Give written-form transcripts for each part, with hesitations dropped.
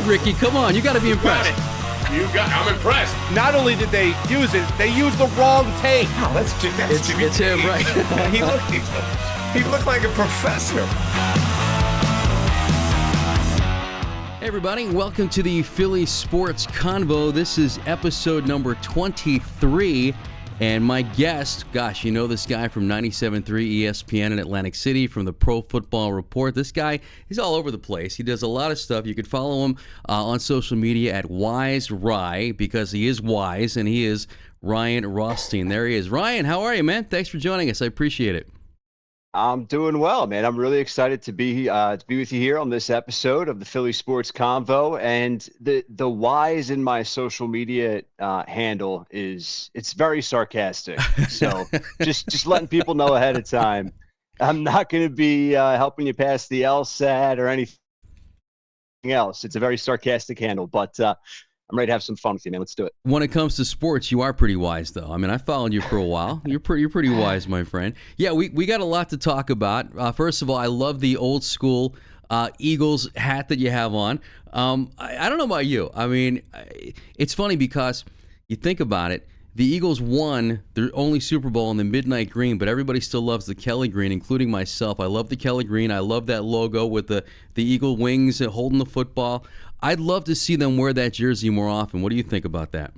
that, Ricky. Come on, you got to be impressed. I'm impressed. Not only did they use it, they used the wrong tape. Oh, It's him, right? he looked like a professor. Hey everybody, welcome to the Philly Sports Convo. This is episode number 23, and my guest, gosh, you know this guy from 97.3 ESPN in Atlantic City, from the Pro Football Report. This guy, he's all over the place. He does a lot of stuff. You could follow him on social media at Wise Rye, because he is wise, and he is Ryan Rothstein. There he is. Ryan, how are you, man? Thanks for joining us. I appreciate it. I'm doing well, man. I'm really excited to be with you here on this episode of the Philly Sports Convo. And the whys in my social media handle it's very sarcastic. So just letting people know ahead of time. I'm not going to be helping you pass the LSAT or anything else. It's a very sarcastic handle, but I'm ready to have some fun with you, man. Let's do it. When it comes to sports, you are pretty wise, though. I mean, I followed you for a while. You're pretty wise, my friend. Yeah, we got a lot to talk about. First of all, I love the old school Eagles hat that you have on. I don't know about you. I mean, it's funny because you think about it. The Eagles won their only Super Bowl in the midnight green, but everybody still loves the Kelly green, including myself. I love the Kelly green. I love that logo with the eagle wings holding the football. I'd love to see them wear that jersey more often. What do you think about that?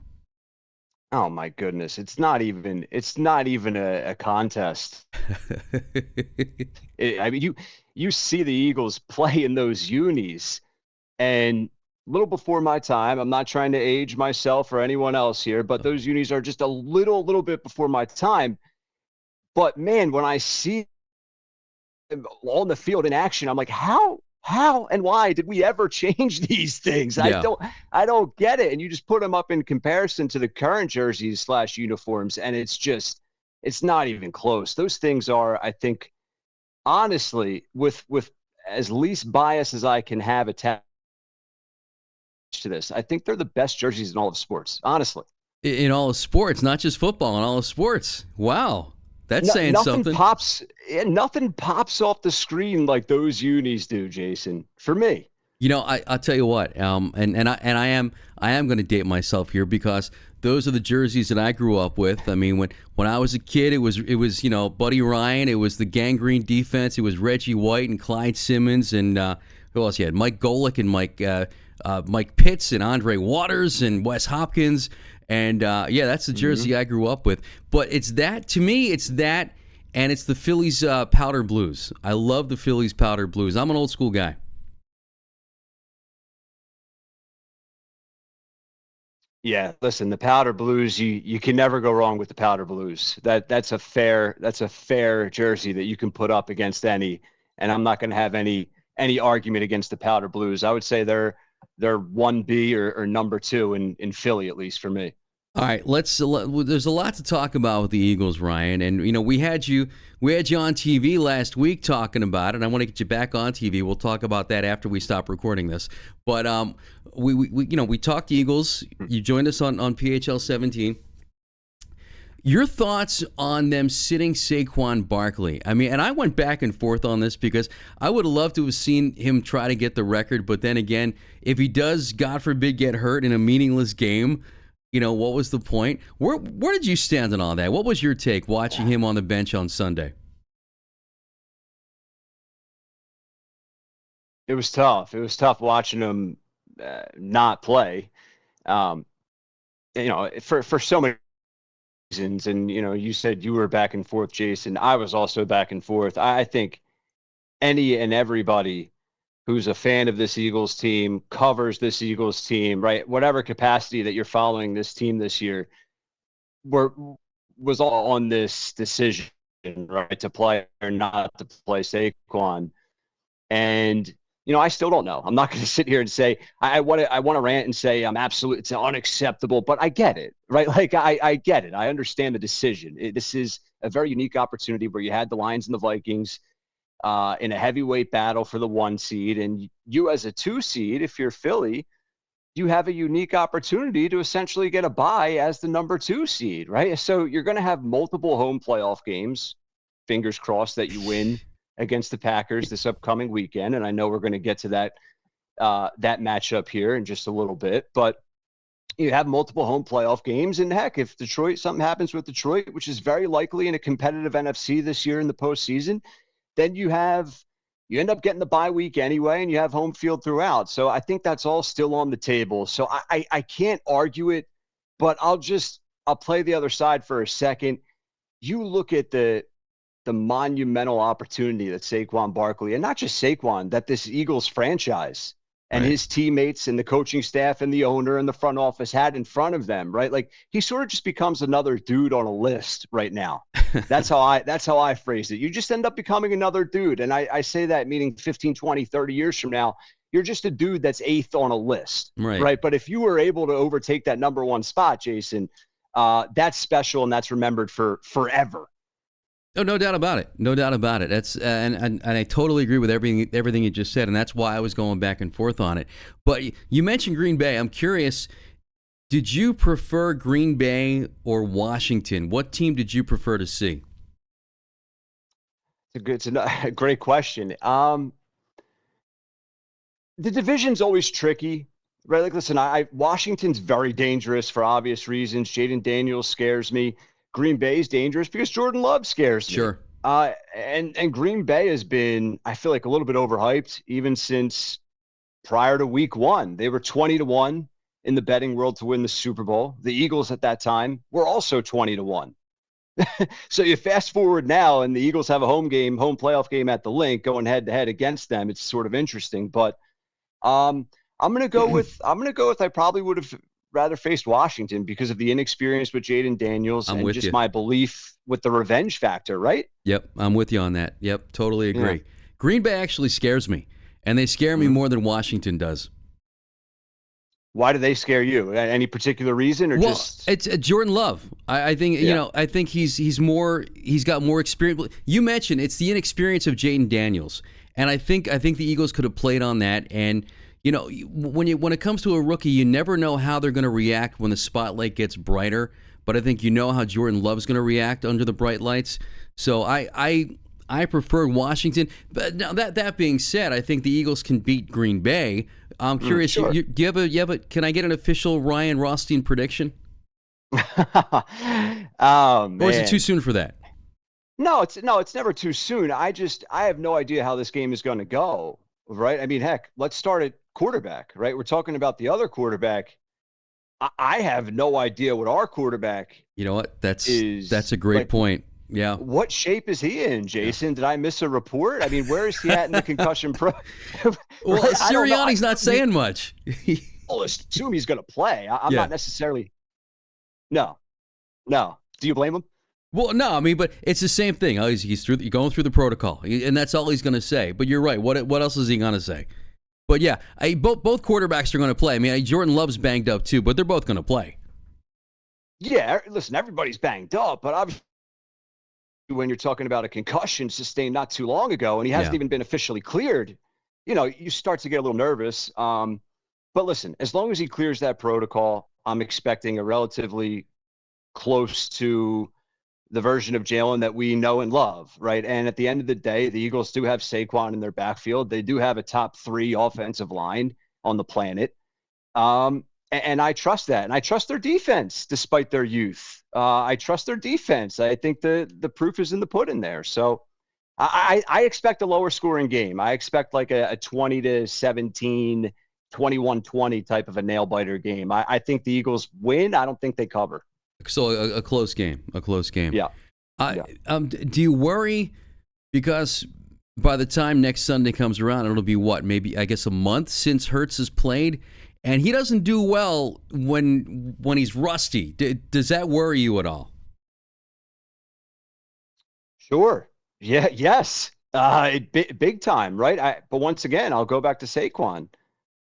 Oh my goodness, it's not even a contest. I mean, you see the Eagles play in those unis, and a little before my time. I'm not trying to age myself or anyone else here, but those unis are just a little bit before my time. But man, when I see them on the field in action, I'm like, how and why did we ever change these things? Yeah. I don't get it. And you just put them up in comparison to the current jerseys / uniforms, and it's not even close. Those things are, I think, honestly, with as least bias as I can have attached to this, I think they're the best jerseys in all of sports, honestly. In all of sports, not just football, in all of sports. Wow. That's saying something. Nothing pops off the screen like those unis do, Jason, for me. You know, I'll tell you what, and I am going to date myself here, because those are the jerseys that I grew up with. I mean, when I was a kid, it was Buddy Ryan, it was the gangrene defense, it was Reggie White and Clyde Simmons, and who else you had? Mike Golick and Mike Pitts and Andre Waters and Wes Hopkins. And that's the jersey I grew up with. But it's that, to me, and it's the Phillies powder blues. I love the Phillies powder blues. I'm an old school guy. Yeah, listen, the powder blues, you can never go wrong with the powder blues. That's a fair jersey that you can put up against any, and I'm not going to have any argument against the powder blues. I would say they're 1B or number 2 in Philly, at least for me. All right, there's a lot to talk about with the Eagles, Ryan, and we had you on TV last week talking about it. I want to get you back on TV. We'll talk about that after we stop recording this. But we talked Eagles. You joined us on PHL 17. Your thoughts on them sitting Saquon Barkley? I mean, and I went back and forth on this, because I would have loved to have seen him try to get the record. But then again, if he does, God forbid, get hurt in a meaningless game, what was the point? Where did you stand on all that? What was your take watching him on the bench on Sunday? It was tough. It was tough watching him not play. For so many reasons. And you said you were back and forth, Jason. I was also back and forth. I think any and everybody who's a fan of this Eagles team, covers this Eagles team, right? Whatever capacity that you're following this team this year, was all on this decision, right? To play or not to play Saquon. And, I still don't know. I'm not going to sit here and say, I want to rant and say it's unacceptable, but I get it, right? Like I get it. I understand the decision. This is a very unique opportunity where you had the Lions and the Vikings in a heavyweight battle for the 1 seed. And you as a 2 seed, if you're Philly, you have a unique opportunity to essentially get a bye as the number 2 seed, right? So you're going to have multiple home playoff games. Fingers crossed that you win against the Packers this upcoming weekend. And I know we're going to get to that that matchup here in just a little bit. But you have multiple home playoff games, and heck, if something happens with Detroit, which is very likely in a competitive NFC this year in the postseason, then you end up getting the bye week anyway, and you have home field throughout. So I think that's all still on the table. So I can't argue it, but I'll play the other side for a second. You look at the monumental opportunity that Saquon Barkley, and not just Saquon, that this Eagles franchise and his teammates and the coaching staff and the owner and the front office had in front of them, right? Like, he sort of just becomes another dude on a list right now. That's how I phrase it. You just end up becoming another dude. And I say that meaning 15, 20, 30 years from now, you're just a dude that's eighth on a list, right? But if you were able to overtake that number one spot, Jason, that's special and that's remembered for forever. Oh, no doubt about it. No doubt about it. That's and I totally agree with everything you just said, and that's why I was going back and forth on it. But you mentioned Green Bay. I'm curious, did you prefer Green Bay or Washington? What team did you prefer to see? It's a great question. The division's always tricky, right? Like, listen, Washington's very dangerous for obvious reasons. Jaden Daniels scares me. Green Bay's dangerous because Jordan Love scares me. Sure. And Green Bay has been, I feel like, a little bit overhyped even since prior to week one. They were 20-1 in the betting world to win the Super Bowl. The Eagles at that time were also 20-1. So you fast forward now, and the Eagles have a home playoff game at the Link, going head to head against them. It's sort of interesting, but I'm gonna go with I probably would have rather faced Washington because of the inexperience with Jaden Daniels and just my belief with the revenge factor, right? Yep, I'm with you on that. Yep, totally agree. Yeah. Green Bay actually scares me, and they scare me more than Washington does. Why do they scare you? Any particular reason, or just it's Jordan Love? I think I think he's got more experience. You mentioned it's the inexperience of Jaden Daniels, and I think the Eagles could have played on that. And when it comes to a rookie, you never know how they're going to react when the spotlight gets brighter. But I think how Jordan Love's going to react under the bright lights. So I prefer Washington. But now that being said, I think the Eagles can beat Green Bay. I'm curious. Sure. Do you have a? Can I get an official Ryan Rothstein prediction? Oh, man. Or is it too soon for that? No, it's never too soon. I have no idea how this game is going to go. Right? I mean, heck, let's start at quarterback. Right? We're talking about the other quarterback. I have no idea what our quarterback. You know what? That's a great point. Yeah. What shape is he in, Jason? Yeah. Did I miss a report? I mean, where is he at in the concussion pro? Well, Sirianni's not saying much. I'll assume he's going to play. I'm not necessarily. No. Do you blame him? Well, no. I mean, but it's the same thing. He's going through the protocol, and that's all he's going to say. But you're right. What else is he going to say? But yeah, both quarterbacks are going to play. I mean, Jordan Love's banged up too, but they're both going to play. Yeah. Listen, everybody's banged up, but obviously, when you're talking about a concussion sustained not too long ago, and he hasn't even been officially cleared, you start to get a little nervous. But listen, as long as he clears that protocol, I'm expecting a relatively close to the version of Jalen that we know and love, right? And at the end of the day, the Eagles do have Saquon in their backfield. They do have a top 3 offensive line on the planet. And I trust that. And I trust their defense despite their youth. I trust their defense. I think the proof is in the pudding there. So I expect a lower scoring game. I expect like a 20-17, 21-20 type of a nail biter game. I think the Eagles win. I don't think they cover. So a close game. Yeah. Do you worry because by the time next Sunday comes around, it'll be what? Maybe, I guess, a month since Hurts has played? And he doesn't do well when he's rusty. Does that worry you at all? Sure. Yeah. Yes. Big time. Right. But once again, I'll go back to Saquon.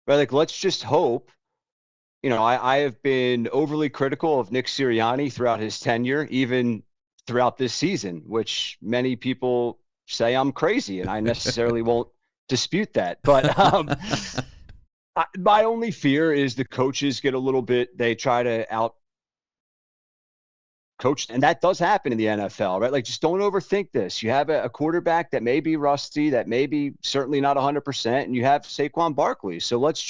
Right. Like, let's just hope. I have been overly critical of Nick Sirianni throughout his tenure, even throughout this season, which many people say I'm crazy, and I necessarily won't dispute that. But my only fear is the coaches get a little bit, they try to coach, and that does happen in the NFL, right? Like, just don't overthink this. You have a quarterback that may be rusty, that may be certainly not 100%, and you have Saquon Barkley. So let's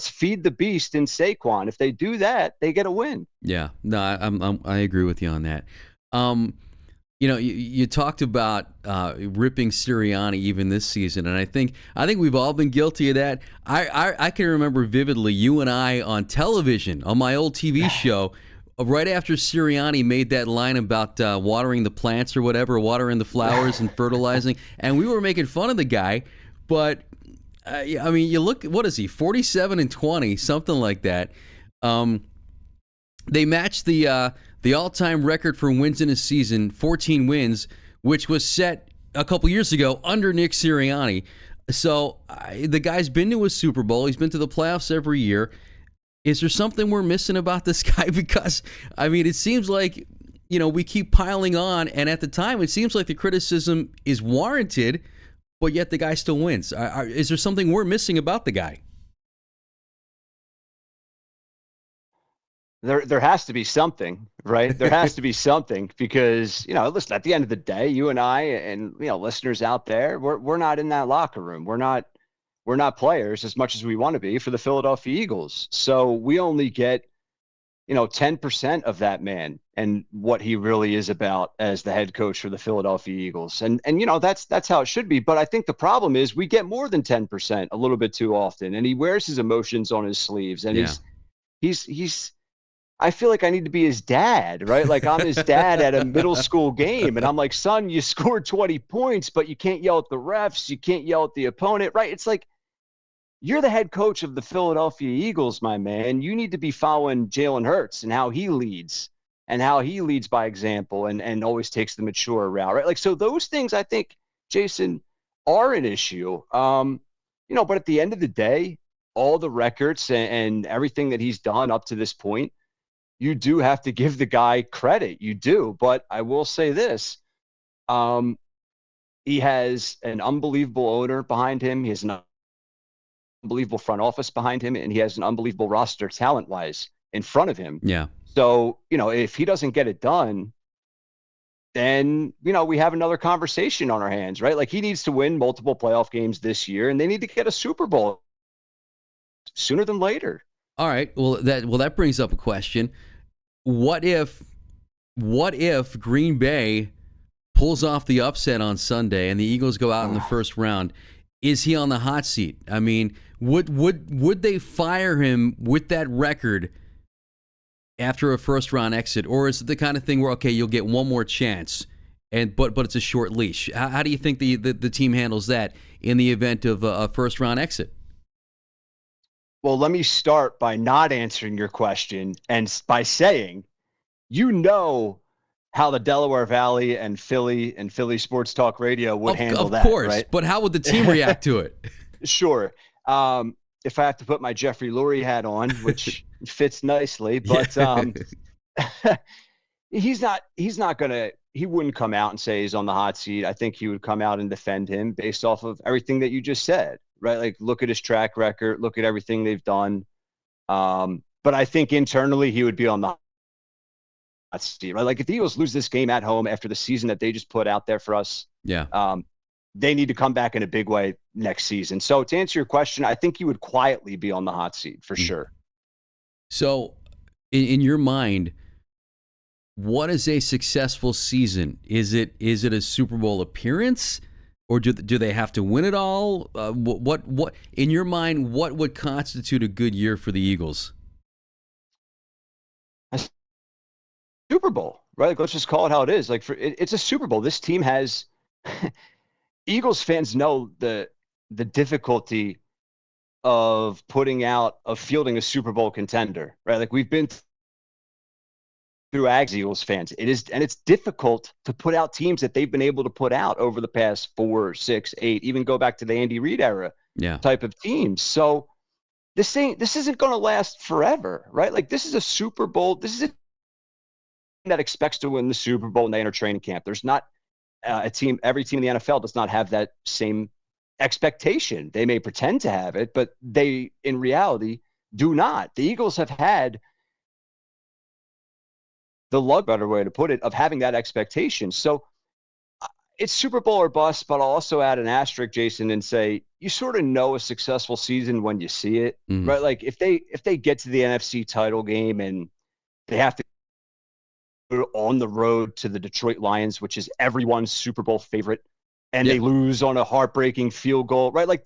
feed the beast in Saquon. If they do that, they get a win. Yeah, no, I agree with you on that. You talked about ripping Sirianni even this season, and I think we've all been guilty of that. I can remember vividly you and I on television on my old TV show. Right after Sirianni made that line about watering the plants or whatever, watering the flowers and fertilizing, and we were making fun of the guy. But I mean, you look, what is he, 47-20, something like that. They matched the all-time record for wins in a season, 14 wins, which was set a couple years ago under Nick Sirianni. So the guy's been to a Super Bowl. He's been to the playoffs every year. Is there something we're missing about this guy? Because, I mean, it seems like, we keep piling on, and at the time, it seems like the criticism is warranted, but yet the guy still wins. Is there something we're missing about the guy? There has to be something, right? There has to be something because, listen, at the end of the day, you and I and, listeners out there, we're not in that locker room. We're not players as much as we want to be for the Philadelphia Eagles. So we only get, 10% of that man and what he really is about as the head coach for the Philadelphia Eagles. And that's how it should be. But I think the problem is we get more than 10% a little bit too often. And he wears his emotions on his sleeves. And he's I feel like I need to be his dad, right? Like I'm his dad at a middle school game. And I'm like, son, you scored 20 points, but you can't yell at the refs. You can't yell at the opponent, right? It's like, you're the head coach of the Philadelphia Eagles, my man. You need to be following Jalen Hurts and how he leads by example and always takes the mature route, right? Like, so those things I think, Jason, are an issue. But at the end of the day, all the records and everything that he's done up to this point, you do have to give the guy credit. You do. But I will say this. He has an unbelievable owner behind him. He has an unbelievable front office behind him, and he has an unbelievable roster talent-wise in front of him. Yeah. So, if he doesn't get it done, then, we have another conversation on our hands, right? Like he needs to win multiple playoff games this year, and they need to get a Super Bowl sooner than later. All right. Well, that brings up a question. What if Green Bay pulls off the upset on Sunday and the Eagles go out in the first round? Is he on the hot seat? I mean, would they fire him with that record after a first round exit, or is it the kind of thing where, okay, you'll get one more chance, but it's a short leash? How do you think the team handles that in the event of a first round exit? Well, let me start by not answering your question and by saying, how the Delaware Valley and Philly Sports Talk Radio would handle that. Of course, right? But how would the team react to it? Sure. If I have to put my Jeffrey Lurie hat on, which fits nicely, but he wouldn't come out and say he's on the hot seat. I think he would come out and defend him based off of everything that you just said, right? Like, look at his track record, look at everything they've done. But I think internally he would be on the hot seat, right? Like, if the Eagles lose this game at home after the season that they just put out there for us, they need to come back in a big way next season. So to answer your question, I think he would quietly be on the hot seat for sure. So in your mind, what is a successful season? Is it a Super Bowl appearance, or do they have to win it all? What in your mind, what would constitute a good year for the Eagles? A Super Bowl, right? Like, let's just call it how it is. Like, it's a Super Bowl. This team has Eagles fans know the difficulty of fielding a Super Bowl contender, right? Like, we've been through Eagles fans. It's difficult to put out teams that they've been able to put out over the past 4, 6, 8, even go back to the Andy Reid era type of teams. So this isn't going to last forever, right? Like, this is a Super Bowl. This is a team that expects to win the Super Bowl when they enter training camp. There's not every team in the NFL does not have that same expectation. They may pretend to have it, but they, in reality, do not. The Eagles have had the lug, better way to put it, of having that expectation. So it's Super Bowl or bust, but I'll also add an asterisk, Jason, and say you sort of know a successful season when you see it, right? Like if they get to the NFC title game and they have to go on the road to the Detroit Lions, which is everyone's Super Bowl favorite, and they lose on a heartbreaking field goal, right? Like,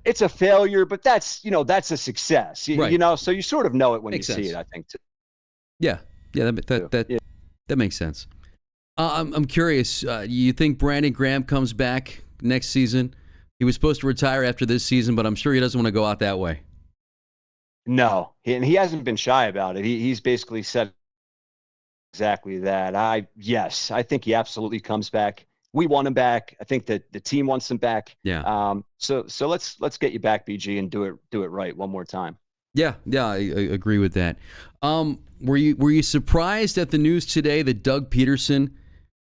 it's a failure, but that's a success, you know. So you sort of know it when you see it, I think. Too. Yeah, that makes sense. I'm curious. You think Brandon Graham comes back next season? He was supposed to retire after this season, but I'm sure he doesn't want to go out that way. No, and he hasn't been shy about it. He's basically said exactly that. I think he absolutely comes back. We want him back. I think that the team wants him back. Yeah. So let's get you back, BG, and do it right one more time. Yeah, I agree with that. Were you surprised at the news today that Doug Peterson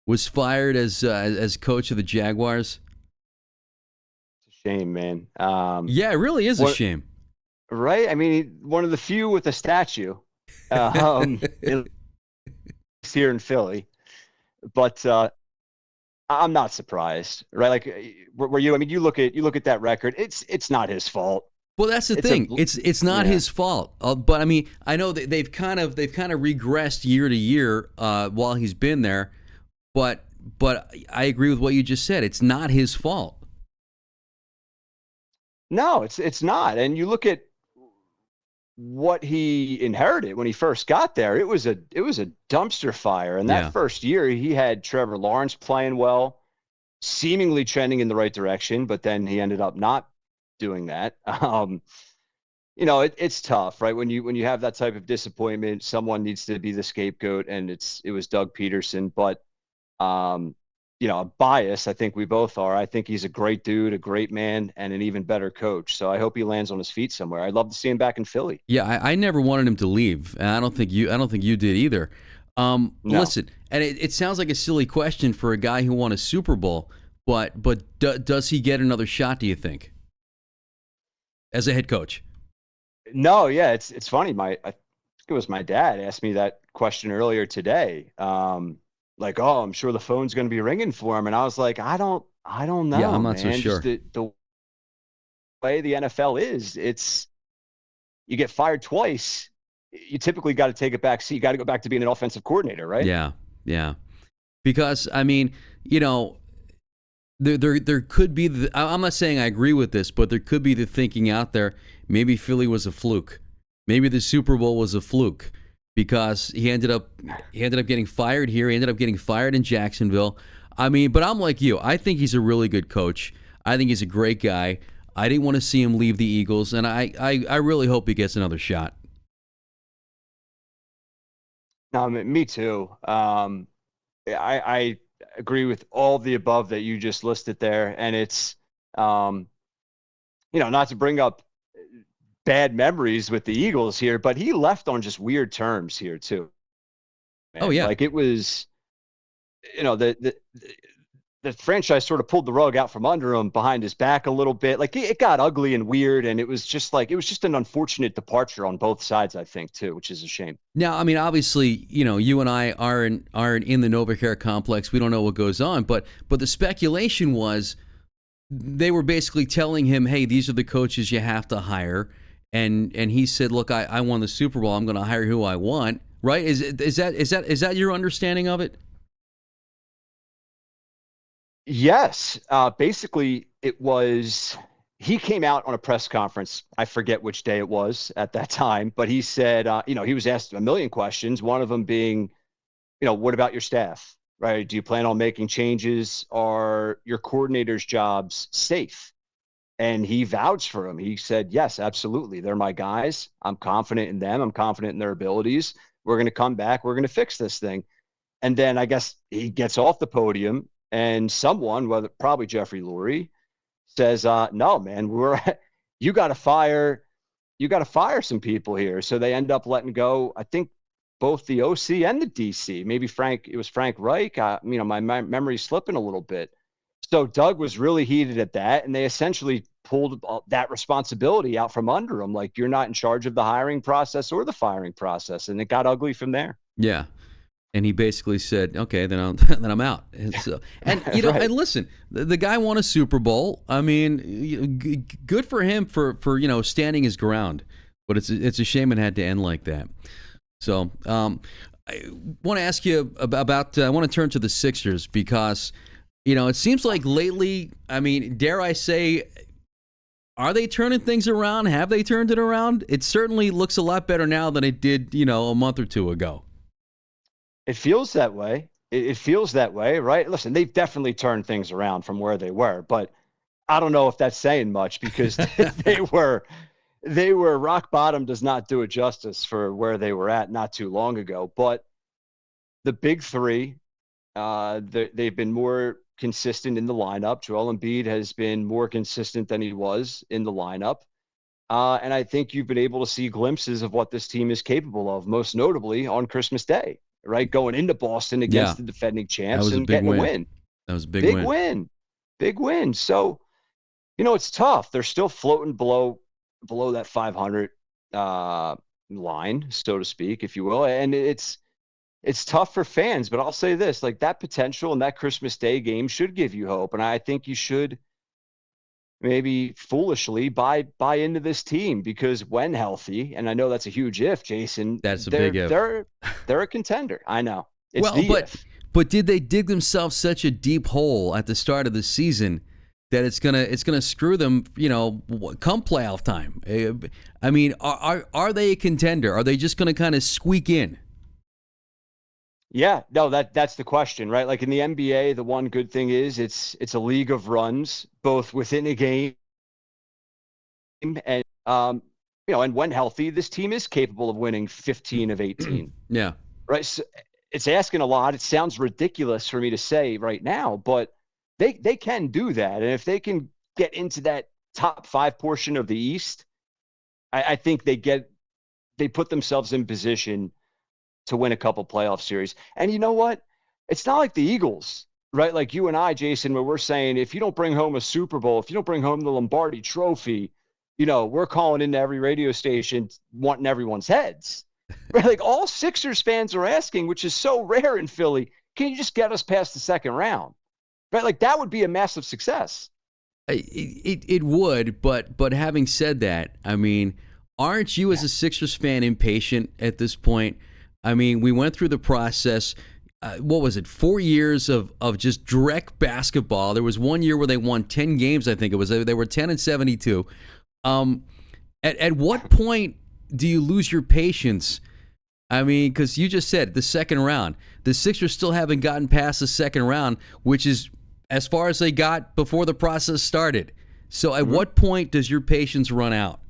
was fired as coach of the Jaguars? It's a shame, man. Yeah, it really is a shame. Right? I mean, one of the few with a statue here in Philly. But I'm not surprised, right? Like, were you? I mean, you look at that record. It's not his fault. Well, that's the thing. It's not his fault. But I mean, I know that they've kind of regressed year to year while he's been there. But I agree with what you just said. It's not his fault. No, it's not. And you look at what he inherited when he first got there. It was a dumpster fire. And that first year, he had Trevor Lawrence playing well, seemingly trending in the right direction, but then he ended up not doing that. It's tough, right? When you have that type of disappointment, someone needs to be the scapegoat, and it was Doug Peterson. But bias, I think we both are. I think he's a great dude, a great man, and an even better coach. So I hope he lands on his feet somewhere. I'd love to see him back in Philly. Yeah, I never wanted him to leave, and I don't think you did either. No. Listen, and it sounds like a silly question for a guy who won a Super Bowl, but does he get another shot, do you think, as a head coach? No, yeah, it's funny. I think it was my dad asked me that question earlier today. Like, oh, I'm sure the phone's going to be ringing for him, and I was like, I don't know. Yeah, I'm not so sure. Just the way the NFL is, it's you get fired twice. You typically got to take a back seat. You got to go back to being an offensive coordinator, right? Yeah. Because I mean, there could be I'm not saying I agree with this, but there could be the thinking out there. Maybe Philly was a fluke. Maybe the Super Bowl was a fluke. Because he ended up getting fired here. He ended up getting fired in Jacksonville. I mean, but I'm like you. I think he's a really good coach. I think he's a great guy. I didn't want to see him leave the Eagles, and I really hope he gets another shot. No, me too. I agree with all the above that you just listed there, and it's not to bring up bad memories with the Eagles here, but he left on just weird terms here too. Man. Oh yeah. Like it was, the franchise sort of pulled the rug out from under him behind his back a little bit. Like it got ugly and weird. And it was just an unfortunate departure on both sides, I think too, which is a shame. Now, I mean, obviously, you and I aren't in the NovaCare complex. We don't know what goes on, but the speculation was they were basically telling him, hey, these are the coaches you have to hire. And he said, "Look, I won the Super Bowl. I'm going to hire who I want." Right? Is that your understanding of it? Yes. Basically, it was. He came out on a press conference. I forget which day it was at that time, but he said, he was asked a million questions. One of them being, what about your staff? Right? Do you plan on making changes? Are your coordinators' jobs safe? And he vouched for him. He said, yes, absolutely. They're my guys. I'm confident in them. I'm confident in their abilities. We're going to come back. We're going to fix this thing. And then I guess he gets off the podium and someone, probably Jeffrey Lurie, says, no, man, you got to fire some people here. So they end up letting go, I think, both the OC and the DC. Maybe it was Frank Reich. My memory's slipping a little bit. So Doug was really heated at that, and they essentially pulled that responsibility out from under him. Like, you're not in charge of the hiring process or the firing process, and it got ugly from there. Yeah. And he basically said, "Okay, then I'm out." And so, and Right. and listen, the guy won a Super Bowl. I mean, good for him for standing his ground. But it's a shame it had to end like that. So, I want to ask you about. I want to turn to the Sixers because it seems like lately. I mean, dare I say, are they turning things around? Have they turned it around? It certainly looks a lot better now than it did, a month or two ago. It feels that way. It feels that way, right? Listen, they've definitely turned things around from where they were, but I don't know if that's saying much because they were rock bottom does not do it justice for where they were at not too long ago. But the big three, they've been more consistent in the lineup. Joel Embiid has been more consistent than he was in the lineup. And I think you've been able to see glimpses of what this team is capable of, most notably on Christmas Day, right? Going into Boston against the defending champs and getting a win. That was a big win. Big win. So, it's tough. They're still floating below that 500 line, so to speak, if you will. And it's tough for fans, but I'll say this, like that potential in that Christmas Day game should give you hope. And I think you should maybe foolishly buy into this team because when healthy, and I know that's a huge if, Jason. That's a big if. They're a contender. I know. But did they dig themselves such a deep hole at the start of the season that it's gonna screw them, come playoff time? I mean, are they a contender? Are they just gonna kind of squeak in? Yeah, no, that's the question, right? Like in the NBA, the one good thing is it's a league of runs, both within a game and and when healthy, this team is capable of winning 15 of 18. Yeah. Right. So it's asking a lot. It sounds ridiculous for me to say right now, but they can do that. And if they can get into that top 5 portion of the East, I think they put themselves in position to win a couple playoff series. And you know what? It's not like the Eagles, right? Like you and I, Jason, where we're saying, if you don't bring home a Super Bowl, if you don't bring home the Lombardi Trophy, we're calling into every radio station wanting everyone's heads. Right? Like all Sixers fans are asking, which is so rare in Philly, can you just get us past the second round? Right? Like that would be a massive success. It would, but having said that, I mean, aren't you as a Sixers fan impatient at this point? I mean, we went through the process. What was it? 4 years of just direct basketball. There was 1 year where they won 10 games. I think it was. They were 10-72. At what point do you lose your patience? I mean, because you just said the second round. The Sixers still haven't gotten past the second round, which is as far as they got before the process started. So, at what point does your patience run out?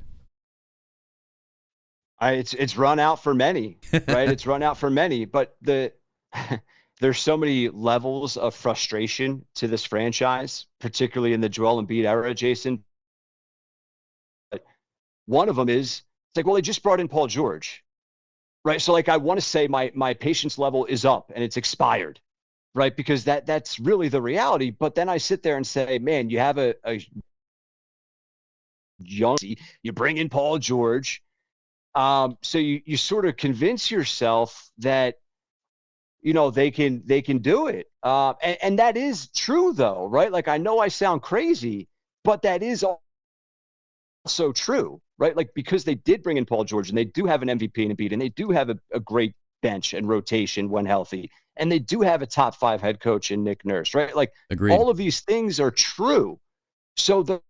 It's run out for many, right? It's run out for many, but there's so many levels of frustration to this franchise, particularly in the Joel Embiid era, Jason. But one of them is, it's like, well, they just brought in Paul George, right? So like, I want to say my patience level is up and it's expired, right? Because that's really the reality. But then I sit there and say, man, you have a young, you bring in Paul George. So you sort of convince yourself that, they can do it. And that is true though, right? Like, I know I sound crazy, but that is also true, right? Like, because they did bring in Paul George and they do have an MVP in Embiid and they do have a great bench and rotation when healthy. And they do have a top 5 head coach in Nick Nurse, right? Like, Agreed. All of these things are true. So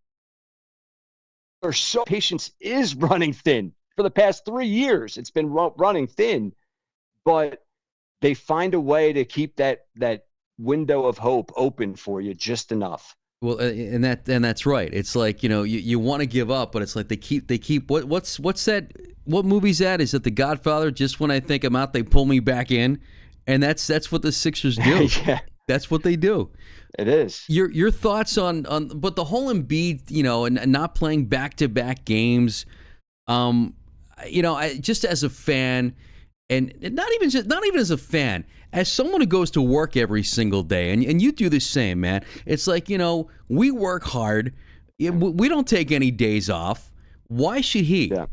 patience is running thin. For the past 3 years, it's been running thin, but they find a way to keep that window of hope open for you just enough. Well, and that's right. It's like, you want to give up, but it's like they keep what's that? What movie's that? Is it The Godfather? Just when I think I'm out, they pull me back in, and that's what the Sixers do. Yeah. That's what they do. It is. Your thoughts on but the whole Embiid, and not playing back-to-back games. I just as a fan, and not even as a fan, as someone who goes to work every single day, and you do the same, man. It's like, we work hard. We don't take any days off. Why should he? Yeah.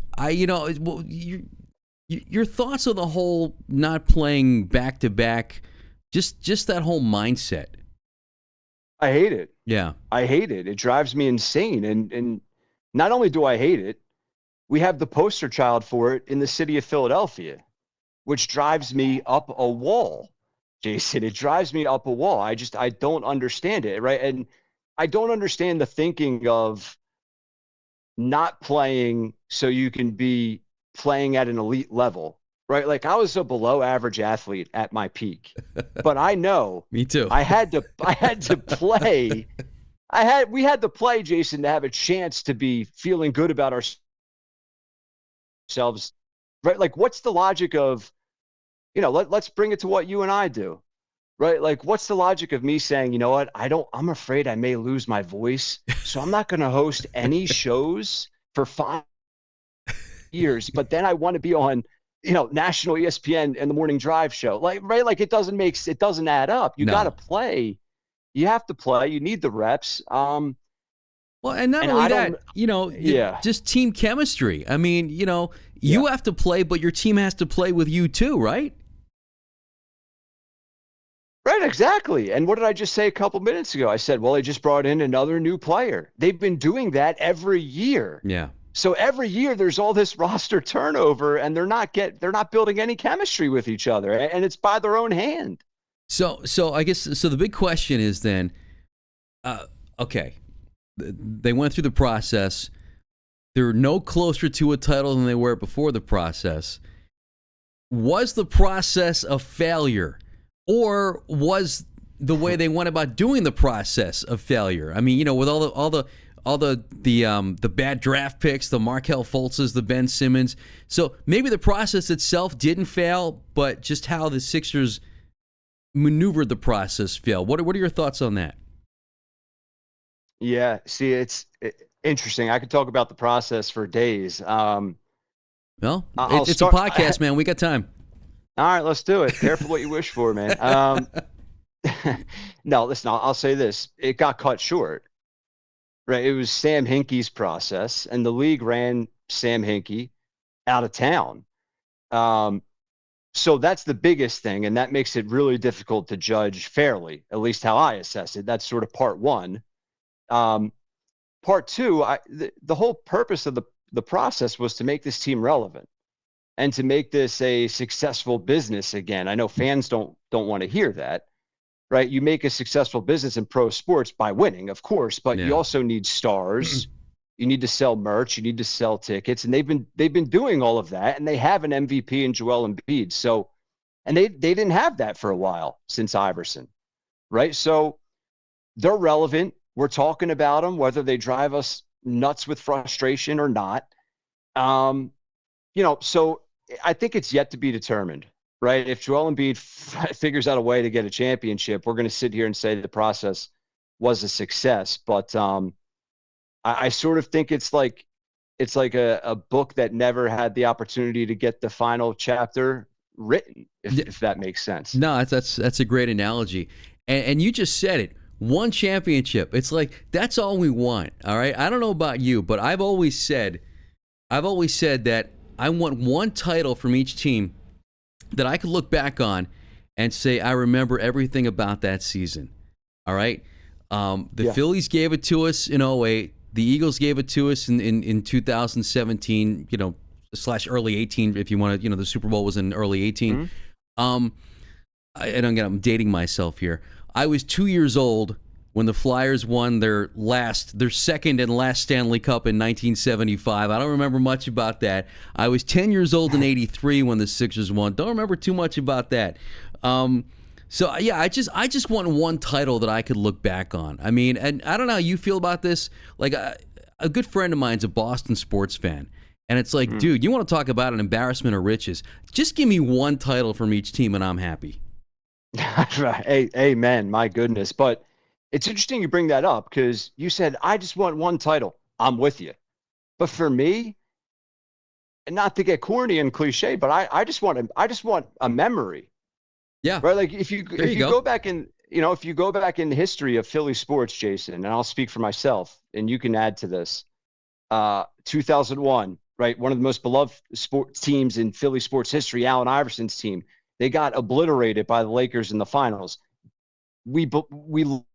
Your thoughts on the whole not playing back to back, just that whole mindset. I hate it. Yeah. I hate it. It drives me insane. And not only do I hate it, we have the poster child for it in the city of Philadelphia, which drives me up a wall. Jason, it drives me up a wall. I don't understand it, right? And I don't understand the thinking of not playing so you can be playing at an elite level, right? Like I was a below average athlete at my peak, but I know Me too. I had to play. We had to play, Jason, to have a chance to be feeling good about ourselves, right? Like what's the logic of, let's bring it to what you and I do, right? Like what's the logic of me saying, you know what, I'm afraid I may lose my voice, so I'm not going to host any shows for 5 years, but then I want to be on, national ESPN and the morning drive show. Like, right. Like it doesn't add up. You got to play. You have to play. You need the reps. Well, and not only that, just team chemistry. I mean, you have to play, but your team has to play with you too, right? Right, exactly. And what did I just say a couple minutes ago? I said, well, they just brought in another new player. They've been doing that every year. Yeah. So every year there's all this roster turnover, and they're not building any chemistry with each other, and it's by their own hand. So I guess the big question is then, okay, they went through the process. They're no closer to a title than they were before the process. Was the process a failure, or was the way they went about doing the process a failure? I mean, with all the bad draft picks, the Markelle Fultzes, the Ben Simmons. So maybe the process itself didn't fail, but just how the Sixers maneuvered the process failed. What are your thoughts on that? Yeah, see, it's interesting. I could talk about the process for days. Well, it's a podcast, man. We got time. All right, let's do it. Careful what you wish for, man. No, listen, I'll say this. It got cut short. Right, it was Sam Hinkie's process, and the league ran Sam Hinkie out of town. So that's the biggest thing, and that makes it really difficult to judge fairly, at least how I assess it. That's sort of part one. Part two, the whole purpose of the process was to make this team relevant and to make this a successful business again. I know fans don't want to hear that. Right, you make a successful business in pro sports by winning, of course, but you also need stars. You need to sell merch. You need to sell tickets, and they've been doing all of that, and they have an MVP in Joel Embiid. So, and they didn't have that for a while since Iverson, right? So, they're relevant. We're talking about them, whether they drive us nuts with frustration or not. So I think it's yet to be determined. Right. If Joel Embiid figures out a way to get a championship, we're going to sit here and say the process was a success. But I sort of think it's like a book that never had the opportunity to get the final chapter written, if that makes sense. No, that's a great analogy. And you just said it. One championship. It's like that's all we want. All right. I don't know about you, but I've always said that I want one title from each team that I could look back on and say, I remember everything about that season. All right? The Phillies gave it to us in 2008. The Eagles gave it to us in 2017, / early 18, if you want to, the Super Bowl was in early 18. Mm-hmm. I'm dating myself here. I was 2 years old when the Flyers won their second and last Stanley Cup in 1975. I don't remember much about that. I was 10 years old in 83 when the Sixers won. Don't remember too much about that. So yeah, I just want one title that I could look back on. I mean, and I don't know how you feel about this. Like a good friend of mine's a Boston sports fan. And it's like, dude, you want to talk about an embarrassment of riches? Just give me one title from each team and I'm happy. Right. Amen. My goodness. But it's interesting you bring that up because you said, I just want one title. I'm with you. But for me, and not to get corny and cliche, but I just want a memory. Yeah. Right. Like if you go back in, if you go back in the history of Philly sports, Jason, and I'll speak for myself and you can add to this, 2001, right? One of the most beloved sports teams in Philly sports history, Allen Iverson's team. They got obliterated by the Lakers in the finals. We love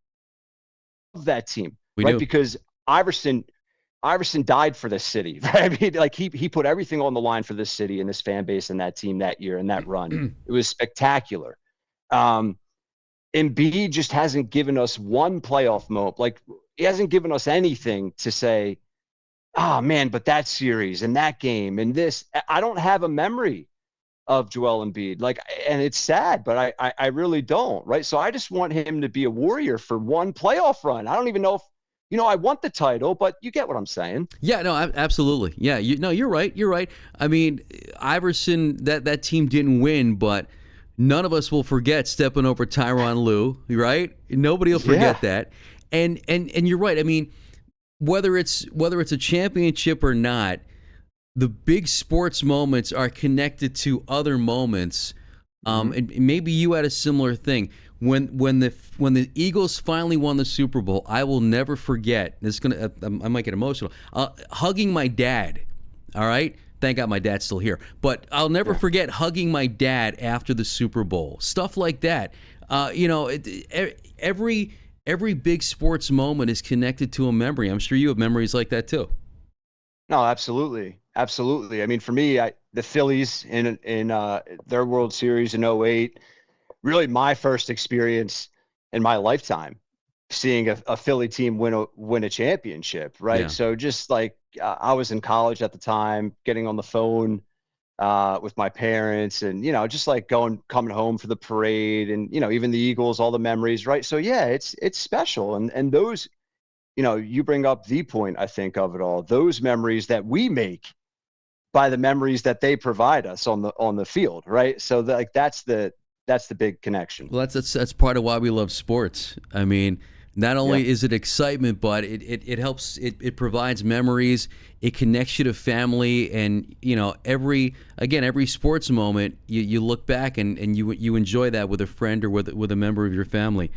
that team, We right? do. Because Iverson died for this city, right? I mean, like he put everything on the line for this city and this fan base and that team that year and that run. It was spectacular. Embiid just hasn't given us one playoff moment. Like, he hasn't given us anything to say, oh man, but that series and that game and this. I don't have a memory of Joel Embiid. Like, and it's sad, but I really don't, right? So I just want him to be a warrior for one playoff run. I don't even know if, I want the title, but you get what I'm saying. Yeah, no, absolutely. Yeah, you're right. You're right. I mean, Iverson, that team didn't win, but none of us will forget stepping over Tyronn Lue, right? Nobody will forget that. And you're right. I mean, whether it's a championship or not, the big sports moments are connected to other moments. And maybe you had a similar thing. When the Eagles finally won the Super Bowl, I will never forget. I might get emotional. Hugging my dad. All right. Thank God my dad's still here. But I'll never forget hugging my dad after the Super Bowl. Stuff like that. Every big sports moment is connected to a memory. I'm sure you have memories like that too. No, absolutely. Absolutely. I mean, for me, the Phillies in their World Series in '08, really my first experience in my lifetime seeing a Philly team win a championship, right? Yeah. So just like I was in college at the time, getting on the phone with my parents and, just like coming home for the parade and, even the Eagles, all the memories, right? So yeah, it's special. And those, you bring up the point, I think, of it all, those memories that we make by the memories that they provide us on the field, right? So that's the big connection. Well, that's part of why we love sports. I mean, not only is it excitement, but it helps. It provides memories. It connects you to family, and every sports moment you look back and you enjoy that with a friend or with a member of your family.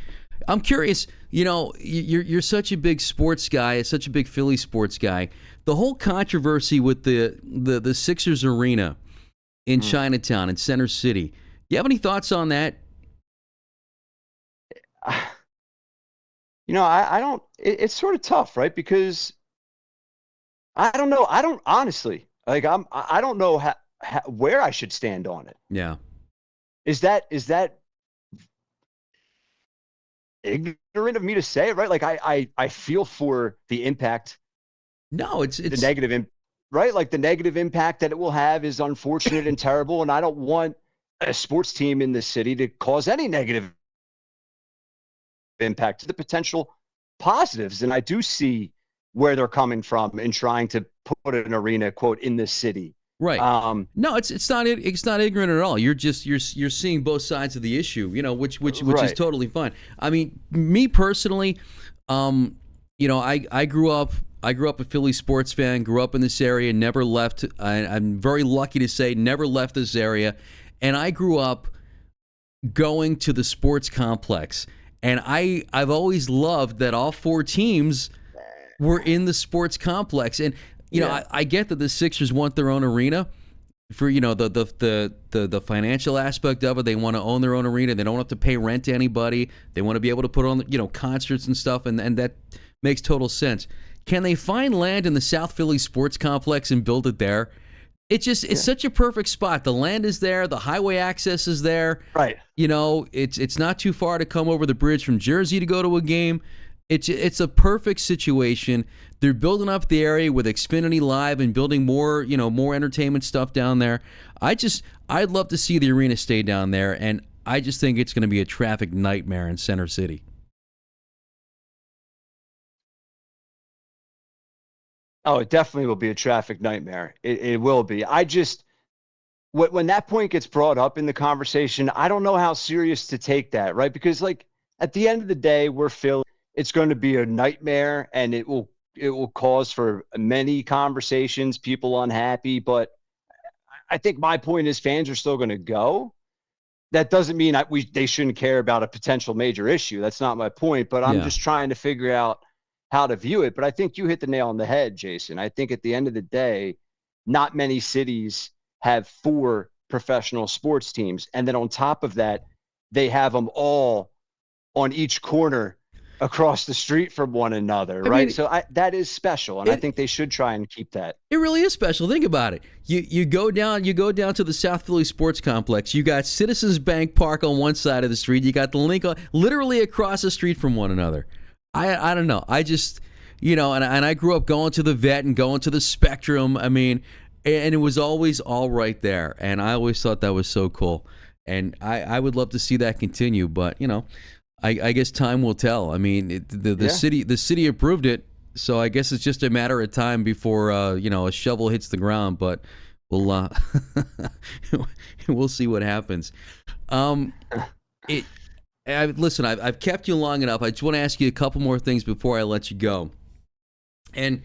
I'm curious. You're such a big sports guy, such a big Philly sports guy. The whole controversy with the Sixers arena in Chinatown in Center City. You have any thoughts on that? I don't. It's sort of tough, right? Because I don't know. I don't honestly like. I don't know where I should stand on it. Yeah. Is that ignorant of me to say, right? Like I feel for the impact. No, it's the negative, right? Like the negative impact that it will have is unfortunate and terrible, and I don't want a sports team in this city to cause any negative impact to the potential positives. And I do see where they're coming from in trying to put an arena, quote, in this city. Right. No, it's not ignorant at all. You're seeing both sides of the issue, which right. is totally fine. I mean, me personally, I grew up a Philly sports fan, grew up in this area, never left. I'm very lucky to say never left this area. And I grew up going to the sports complex. And I've always loved that all four teams were in the sports complex. And, I get that the Sixers want their own arena for, the financial aspect of it. They want to own their own arena. They don't have to pay rent to anybody. They want to be able to put on, concerts and stuff. And that makes total sense. Can they find land in the South Philly sports complex and build it there? It's such a perfect spot. The land is there. The highway access is there. Right. It's not too far to come over the bridge from Jersey to go to a game. It's a perfect situation. They're building up the area with Xfinity Live and building more entertainment stuff down there. I'd love to see the arena stay down there, and I just think it's going to be a traffic nightmare in Center City. Oh, it definitely will be a traffic nightmare. It will be. When that point gets brought up in the conversation, I don't know how serious to take that, right? Because like at the end of the day, we're Philly. It's going to be a nightmare, and it will cause for many conversations, people unhappy. But I think my point is fans are still going to go. That doesn't mean they shouldn't care about a potential major issue. That's not my point. But I'm just trying to figure out how to view it. But I think you hit the nail on the head, Jason. I think at the end of the day, not many cities have 4 professional sports teams. And then on top of that, they have them all on each corner across the street from one another, right? mean, So that is special, and I think they should try and keep that. It really is special. Think about it. You go down to the South Philly Sports Complex. You got Citizens Bank Park on one side of the street. You got the Lincoln literally across the street from one another. I don't know. I just, and I grew up going to the Vet and going to the Spectrum. I mean, and it was always all right there. And I always thought that was so cool. And I would love to see that continue, but I guess time will tell. I mean, the city approved it, so I guess it's just a matter of time before a shovel hits the ground. But we'll we'll see what happens. Listen, I've kept you long enough. I just want to ask you a couple more things before I let you go, and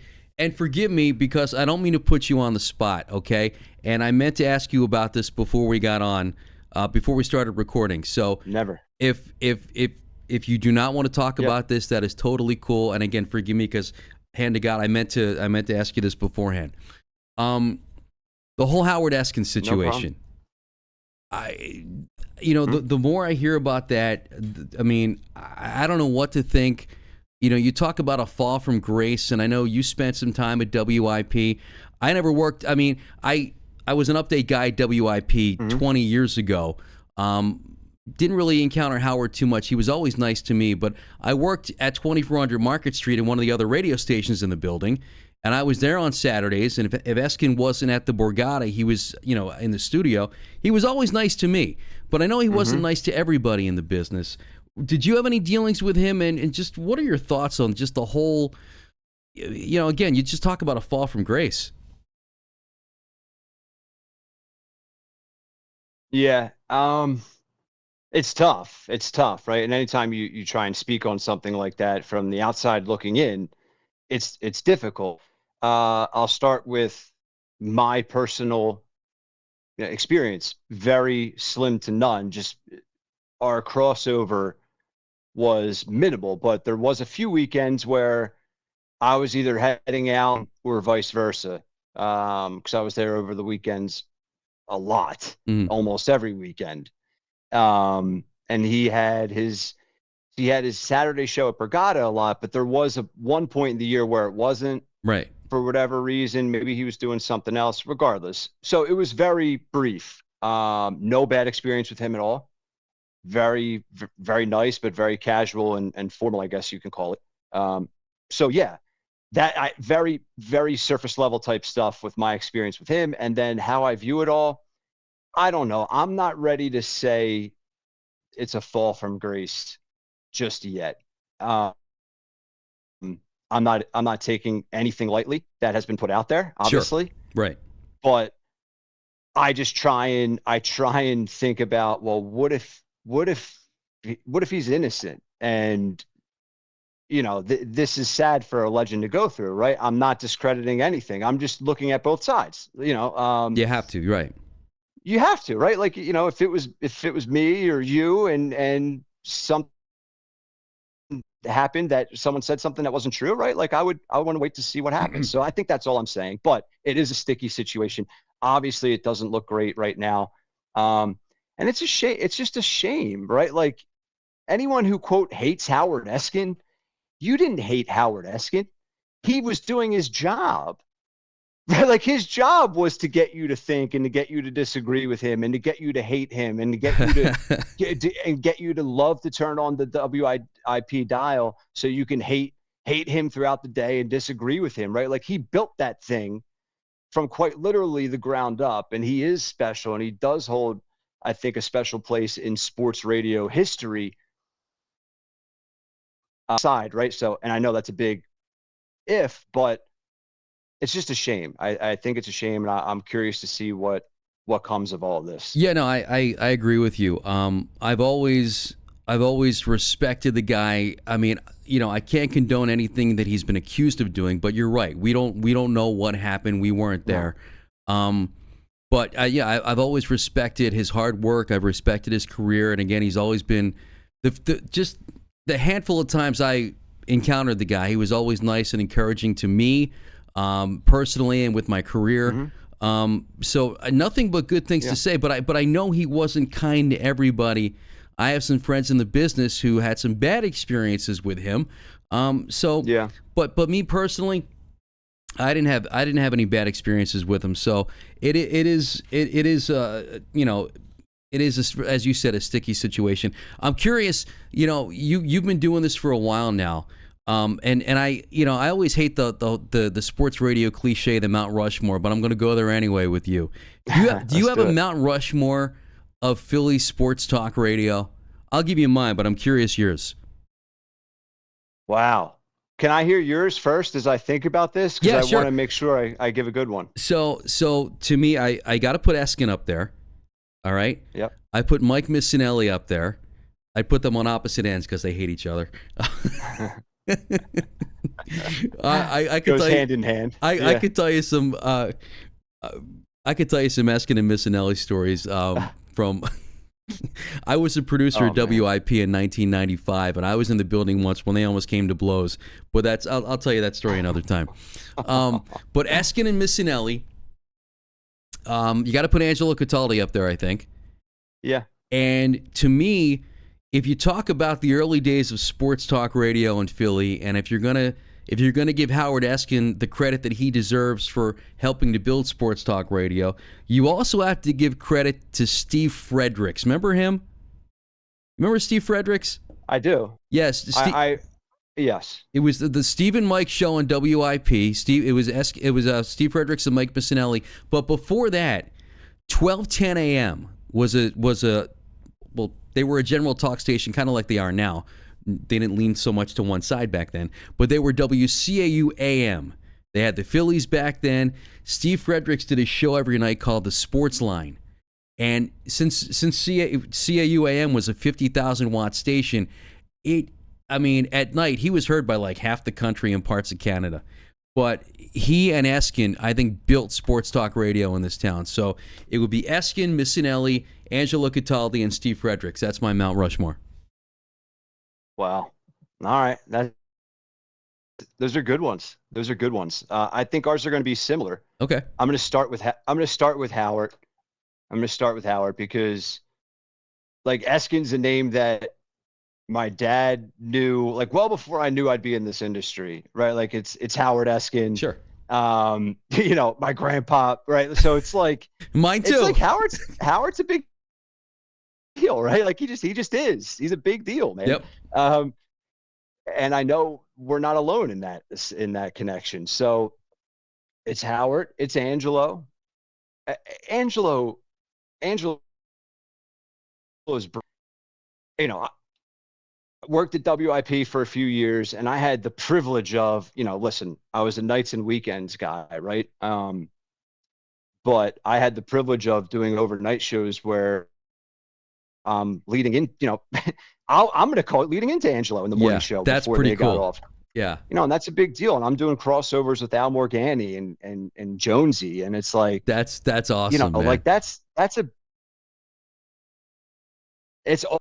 forgive me because I don't mean to put you on the spot, okay? And I meant to ask you about this before we got on, before we started recording. So never. If you do not want to talk about this, that is totally cool. And again, forgive me because, hand to God, I meant to ask you this beforehand. The whole Howard Eskin situation. The more I hear about that, I mean, I don't know what to think. You talk about a fall from grace, and I know you spent some time at WIP. I never worked. I mean, I was an update guy at WIP 20 years ago. Didn't really encounter Howard too much. He was always nice to me, but I worked at 2400 Market Street in one of the other radio stations in the building, and I was there on Saturdays, and if Eskin wasn't at the Borgata, he was, in the studio. He was always nice to me, but I know he wasn't nice to everybody in the business. Did you have any dealings with him, and just what are your thoughts on just the whole, again, you just talk about a fall from grace. Yeah. It's tough. It's tough, right? And anytime you try and speak on something like that from the outside looking in, it's difficult. I'll start with my personal experience. Very slim to none. Just our crossover was minimal, but there was a few weekends where I was either heading out or vice versa, because I was there over the weekends a lot, almost every weekend. And he had his Saturday show at Borgata a lot, but there was one point in the year where it wasn't, right, for whatever reason. Maybe he was doing something else. Regardless, so it was very brief. No bad experience with him at all. Very, very nice, but very casual and formal, I guess you can call it. So yeah, very, very surface level type stuff with my experience with him, and then how I view it all. I don't know. I'm not ready to say it's a fall from grace just yet. I'm not taking anything lightly that has been put out there, obviously. Sure. Right. But I just try and think about, well, what if he's innocent? And this is sad for a legend to go through, right? I'm not discrediting anything. I'm just looking at both sides. You have to, right? You have to, right? Like, if it was me or you and something happened that someone said something that wasn't true, right? Like I want to wait to see what happens. So I think that's all I'm saying, but it is a sticky situation. Obviously it doesn't look great right now. And it's a shame. It's just a shame, right? Like anyone who quote hates Howard Eskin, you didn't hate Howard Eskin. He was doing his job. Like his job was to get you to think and to get you to disagree with him and to get you to hate him and to get you to get you to love to turn on the WIP dial so you can hate him throughout the day and disagree with him, right? Like he built that thing from quite literally the ground up, and he is special, and he does hold, I think, a special place in sports radio history. Side, right? So, and I know that's a big if, but it's just a shame. I think it's a shame, and I'm curious to see what comes of all of this. Yeah, no, I agree with you. I've always respected the guy. I mean, I can't condone anything that he's been accused of doing, but you're right. We don't know what happened. We weren't there. But I've always respected his hard work. I've respected his career, and again, he's always been just the handful of times I encountered the guy, he was always nice and encouraging to me. Personally and with my career. So nothing but good things to say. But I know he wasn't kind to everybody. I have some friends in the business who had some bad experiences with him. But me personally, I didn't have any bad experiences with him. So it is as you said, a sticky situation. I'm curious. You've been doing this for a while now. And I always hate the sports radio cliche, the Mount Rushmore, but I'm going to go there anyway with you. Do you have a Mount Rushmore of Philly sports talk radio? I'll give you mine, but I'm curious yours. Wow. Can I hear yours first as I think about this? Because I sure. want to make sure I give a good one. So to me, I got to put Eskin up there. All right. Yep. I put Mike Missinelli up there. I put them on opposite ends because they hate each other. I could goes tell you, hand in hand. I could tell you some. I could tell you some Eskin and Missinelli stories from. I was a producer at WIP in 1995, and I was in the building once when they almost came to blows. But I'll tell you that story another time. But Eskin and Missinelli, you got to put Angelo Cataldi up there, I think. Yeah. And to me, if you talk about the early days of sports talk radio in Philly, and if you're gonna give Howard Eskin the credit that he deserves for helping to build sports talk radio, you also have to give credit to Steve Fredericks. Remember him? Remember Steve Fredericks? I do. Yes. Yes. It was the Steve and Mike show on WIP. It was Steve Fredericks and Mike Missinelli. But before that, 12:10 a.m. was a they were a general talk station, kind of like they are now. They didn't lean so much to one side back then, but they were WCAU AM. They had the Phillies back then. Steve Fredericks did a show every night called The Sports Line. And since CAU AM was a 50,000 watt station, at night he was heard by like half the country and parts of Canada. But he and Eskin, I think, built sports talk radio in this town. So it would be Eskin, Missinelli, Angelo Cataldi, and Steve Fredericks. That's my Mount Rushmore. Wow. All right. Those are good ones. I think ours are going to be similar. Okay. I'm going to start with Howard. Because like Eskin's a name that my dad knew like well before I knew I'd be in this industry, right? Like it's Howard Eskin. Sure. My grandpa, right? So it's like mine too. It's like Howard's a big deal, right? Like he just is. He's a big deal, man. Yep. And I know we're not alone in that connection. So it's Howard, it's Angelo. Angelo is, worked at WIP for a few years, and I had the privilege of, listen, I was a nights and weekends guy, right? But I had the privilege of doing overnight shows where leading in, I'm going to call it leading into Angelo in the morning show. That's before pretty they cool. Got off. Yeah. And that's a big deal. And I'm doing crossovers with Al Morgani and Jonesy. And it's like, that's awesome. Man. Like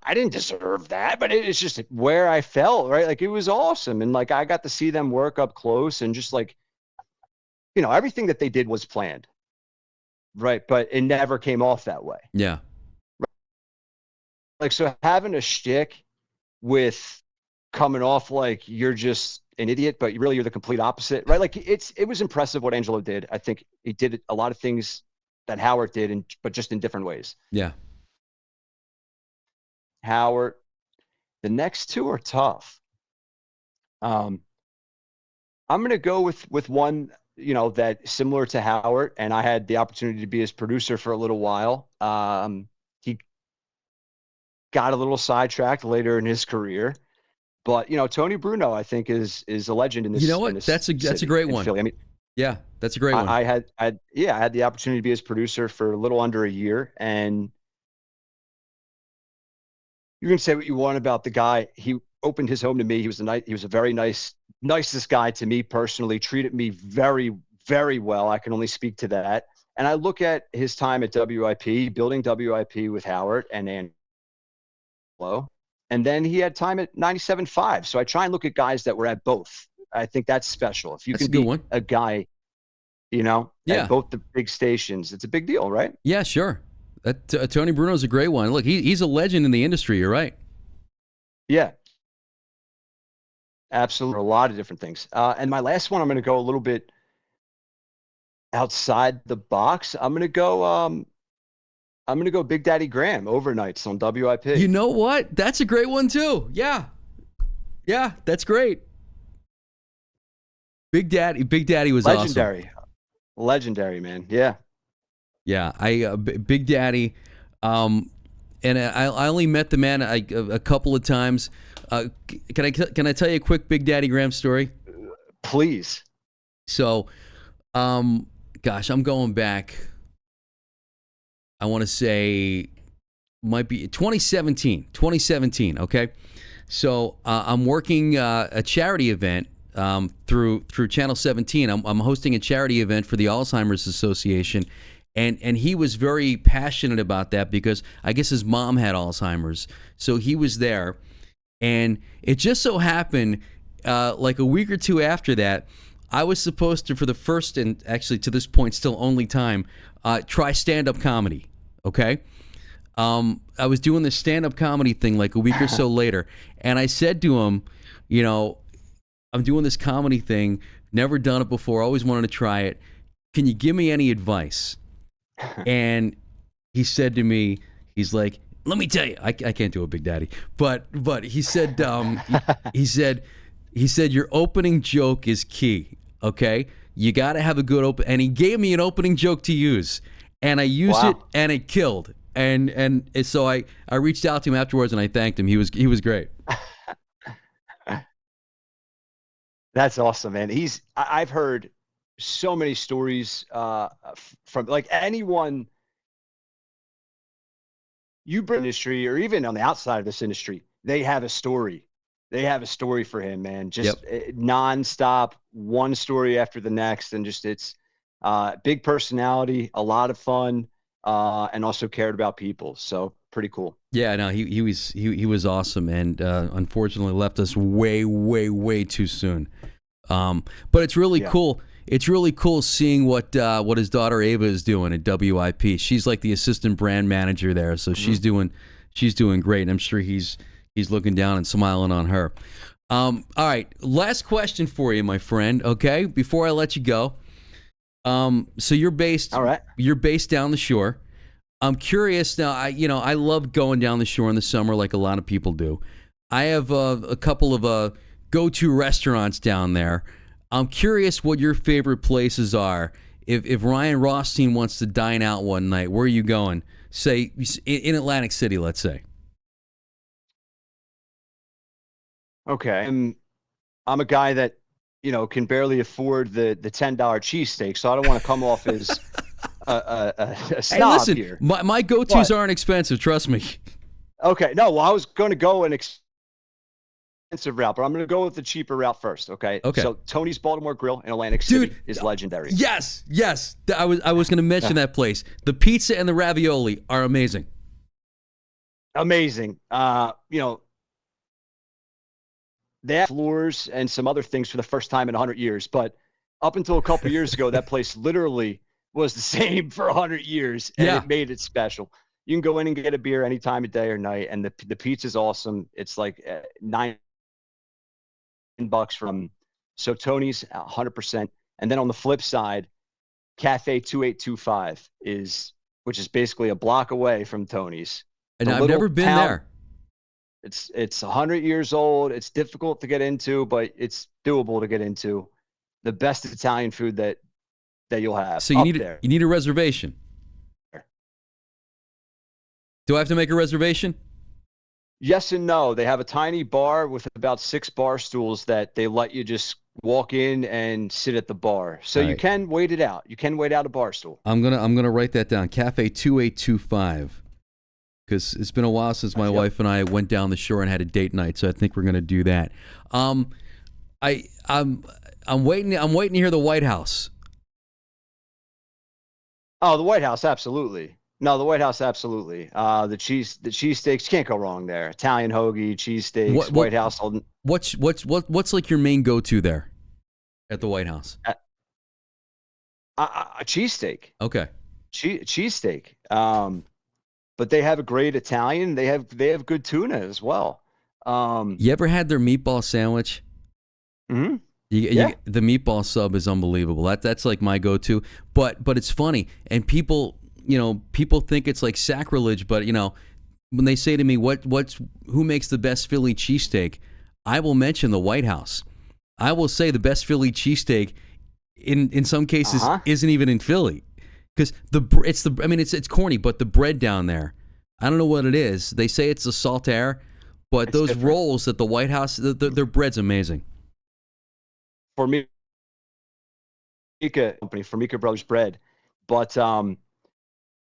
I didn't deserve that, but it's just where I felt, right? Like it was awesome. And like, I got to see them work up close and just like, everything that they did was planned. Right. But it never came off that way. Yeah. Like, so having a shtick with coming off like you're just an idiot, but really you're the complete opposite, right? Like it was impressive what Angelo did. I think he did a lot of things that Howard did, but just in different ways. Yeah. Howard, the next two are tough. I'm going to go with one, that similar to Howard, and I had the opportunity to be his producer for a little while. He got a little sidetracked later in his career, but Tony Bruno, I think is a legend in this. You know what? That's a great one. Philly. I mean, yeah, that's a great one. I had the opportunity to be his producer for a little under a year, and you can say what you want about the guy. He opened his home to me. He was a very nicest guy to me personally. Treated me very, very well. I can only speak to that. And I look at his time at WIP, building WIP with Howard and Angelo, and then he had time at 97.5. So I try and look at guys that were at both. I think that's special. If you can be a guy at both the big stations. It's a big deal, right? Yeah, sure. Tony Bruno's a great one. Look, he's a legend in the industry. You're right. Yeah, absolutely. A lot of different things. And my last one, I'm going to go a little bit outside the box. I'm going to go Big Daddy Graham overnights on WIP. You know what? That's a great one too. Yeah, that's great. Big Daddy was legendary. awesome. Legendary, man. Yeah. Yeah, Big Daddy, and I only met the man a couple of times. Can I tell you a quick Big Daddy Graham story? Please. So, gosh, I'm going back. I want to say might be 2017. Okay, so I'm working a charity event through Channel 17. I'm hosting a charity event for the Alzheimer's Association. And he was very passionate about that because I guess his mom had Alzheimer's. So he was there. And it just so happened, like a week or two after that, I was supposed to, for the first and actually to this point still only time, try stand-up comedy, okay? I was doing this stand-up comedy thing like a week or so later. And I said to him, I'm doing this comedy thing, never done it before, always wanted to try it. Can you give me any advice? And he said to me, he's like, let me tell you, I can't do a Big Daddy, but he said, he said your opening joke is key. Okay, you got to have a good open. And he gave me an opening joke to use, and I used it, and it killed. And so I reached out to him afterwards, and I thanked him. He was great. That's awesome, man. I've heard so many stories from like anyone you bring industry or even on the outside of this industry, they have a story. They have a story for him, man. Just nonstop, one story after the next. And just it's big personality, a lot of fun, and also cared about people. So pretty cool. Yeah, no, he was awesome, and unfortunately left us way too soon. But it's really cool. It's really cool seeing what his daughter Ava is doing at WIP. She's like the assistant brand manager there, so she's doing great. And I'm sure he's looking down and smiling on her. All right, last question for you, my friend. Okay, before I let you go. So you're based down the shore. I'm curious now. I love going down the shore in the summer, like a lot of people do. I have a couple of go-to restaurants down there. I'm curious what your favorite places are. If Ryan Rothstein wants to dine out one night, where are you going? Say in Atlantic City, let's say. Okay, I'm a guy that can barely afford the $10 cheesesteak, so I don't want to come off as a snob hey, listen, here. My go-tos aren't expensive. Trust me. Okay, no, well, I was going to go an expensive route, but I'm going to go with the cheaper route first. Okay. So Tony's Baltimore Grill in Atlantic City is legendary. Yes. I was going to mention that place. The pizza and the ravioli are amazing. Amazing. They have floors and some other things for the first time in 100 years, but up until a couple years ago, that place literally was the same for 100 years, and it made it special. You can go in and get a beer any time of day or night, and the pizza's awesome. It's like $9 from Tony's 100%. And then on the flip side, Cafe 2825 which is basically a block away from Tony's. And I've never been there. It's 100 years old. It's difficult to get into, but it's doable to get into. The best Italian food that you'll have. So you need a reservation. Do I have to make a reservation? Yes and no. They have a tiny bar with about 6 bar stools that they let you just walk in and sit at the bar. So you can wait it out. You can wait out a bar stool. I'm gonna write that down. Cafe 2825. Because it's been a while since my wife and I went down the shore and had a date night, so I think we're gonna do that. I'm waiting to hear the White House. Oh, the White House, absolutely. No, the White House, absolutely. The cheesesteaks, can't go wrong there. Italian hoagie, cheesesteaks, White House. What's like your main go-to there at the White House? A cheesesteak. Okay. Cheesesteak. But they have a great Italian. They have good tuna as well. You ever had their meatball sandwich? Mhm. Yeah. The meatball sub is unbelievable. That's like my go-to. But it's funny, and people think it's like sacrilege. But when they say to me, who makes the best Philly cheesesteak? I will mention the White House. I will say the best Philly cheesesteak in some cases isn't even in Philly, because it's corny, but the bread down there, I don't know what it is. They say it's the salt air, but those different. rolls at the White House, their bread's amazing. Formica company, Formica Brothers Bread. But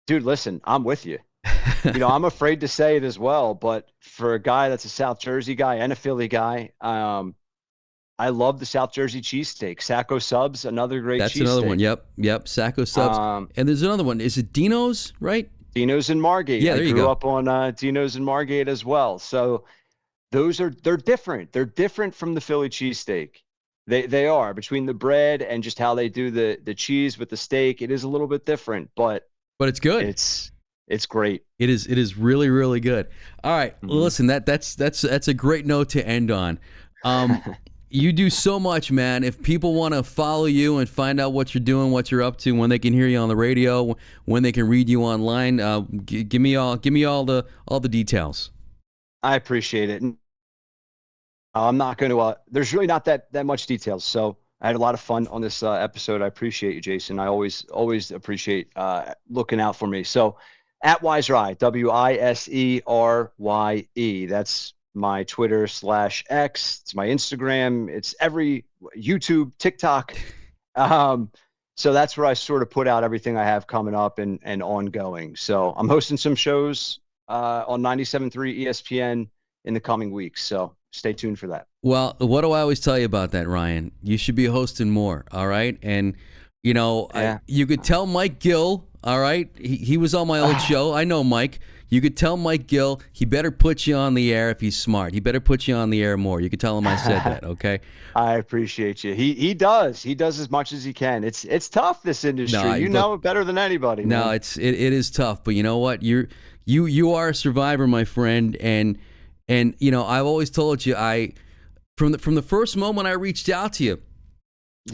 dude, listen, I'm with you. I'm afraid to say it as well, but for a guy that's a South Jersey guy and a Philly guy, I love the South Jersey cheesesteak. Sacco Subs, another great cheesesteak. That's another one. Yep. Sacco Subs. And there's another one. Is it Dino's, right? Dino's in Margate. Yeah, there you go. I grew up on Dino's in Margate as well. So they're different. They're different from the Philly cheesesteak. They are, between the bread and just how they do the cheese with the steak. It is a little bit different, but it's good. It's great. It is really, really good. All right. Well, listen, that's a great note to end on. You do so much, man. If people want to follow you and find out what you're doing, what you're up to, when they can hear you on the radio, when they can read you online, give me all the details. I appreciate it. I'm not going to. There's really not that much details. So I had a lot of fun on this episode. I appreciate you, Jason. I always appreciate looking out for me. So at Wiserye, WISERYE. That's my Twitter /X. It's my Instagram. It's every YouTube, TikTok. So that's where I sort of put out everything I have coming up and ongoing. So I'm hosting some shows on 97.3 ESPN in the coming weeks. So stay tuned for that. Well, what do I always tell you about that, Ryan? You should be hosting more, all right? And, you could tell Mike Gill, all right? He was on my old show. I know Mike. You could tell Mike Gill he better put you on the air if he's smart. He better put you on the air more. You could tell him I said that, okay? I appreciate you. He does. He does as much as he can. It's tough, this industry. No, you know it better than anybody. No, man. it is tough. But you know what? You are a survivor, my friend. And I've always told you, from the first moment I reached out to you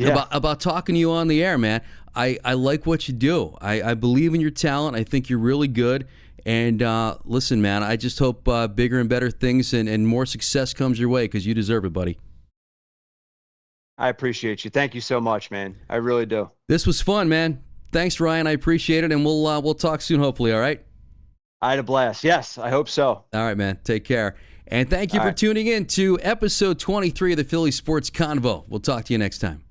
about talking to you on the air, man, I like what you do. I believe in your talent. I think you're really good. And listen, man, I just hope bigger and better things and more success comes your way, because you deserve it, buddy. I appreciate you. Thank you so much, man. I really do. This was fun, man. Thanks, Ryan. I appreciate it, and we'll talk soon, hopefully. All right. I had a blast. Yes, I hope so. All right, man. Take care. And thank you for tuning in to episode 23 of the Philly Sports Convo. We'll talk to you next time.